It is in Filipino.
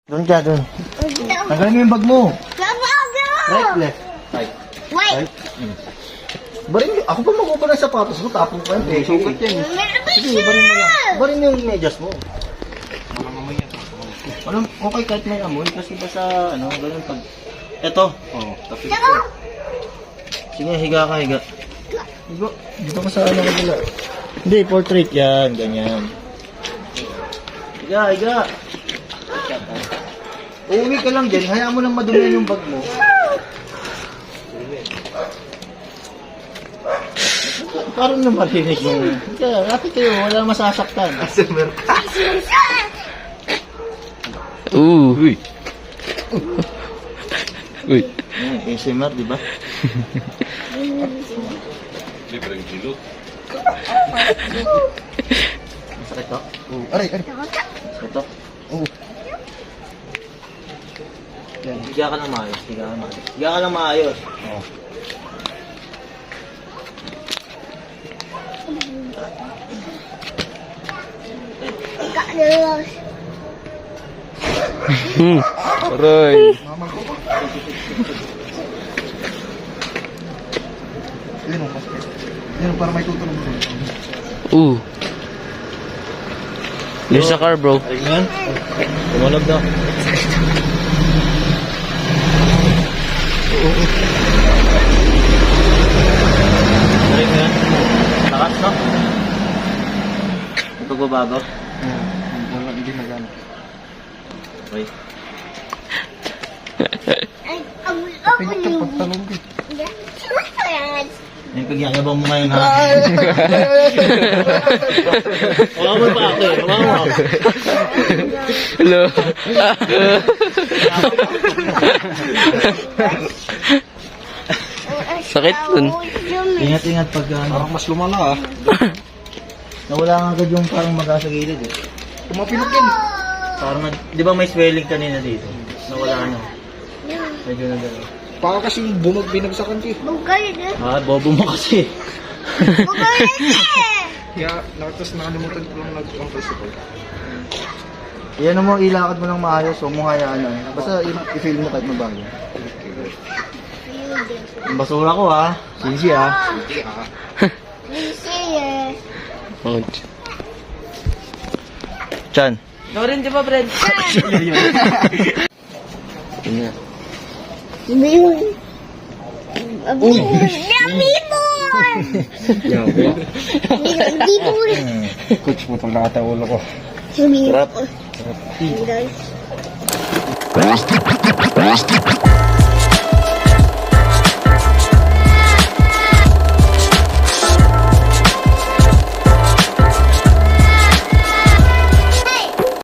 Doon ka, doon. Tanggalin mo yung bag mo. Right, left. Right. Wait. Barin, ako pa mag-upa ng sapatos mo, tapong ko yan. Sugat yan. Sige, barin mo yan. Barin yung medyas mo. Alam, okay kahit may amoy, kasi basta, ganun pag... Eto. Oo, tapos ito. Sige, higa ka, higa. Higa. Dito ka sa kabila. Hindi, portrait yan, ganyan. Higa, higa. Uuwi ka lang dyan, hayaan mo lang madumi yung bag mo. Parang na marinig mo. Kapit kayo, wala masasaktan. ASMR. Uy. Uy. ASMR, di ba? Libreng kilot. Masakit to? Aray. Masakit to? Yan, higa ka lang maayos. Higa ka lang maayos. Oo. Aray. Yan, para may tutulog mo. There's a car, bro. Ayun yan. Tumunog daw. Ayun yan. Lakas, no? May pagbabago? Hindi na gano'n. Okay. Pagtalong din. Yung pagyakabang mo ngayon, ha? Hawa mo pa ako, hawa mo. Hello. Sakit dun. Ingat-ingat pag parang mas lumala, nawala nga agad yung parang maga sa gilid, eh. Kumapilok yan. Parang, di ba may swelling kanina dito? Nawala na. Medyo na gano'n. Baka kasi binagsakan ko eh. Bobo mo kasi. Kaya nakalimutan ko lang nag-festival. Yan mo, ilakad mo lang maayos, huwag mo hayaan lang. Basta i-feel mo kahit mabago. Ang basura ko, ha? Sisi, ha? Chan. Norin, di ba, Brad? Tingnan. Coach mo itong nakata ulo ko. Sarap. Sarap.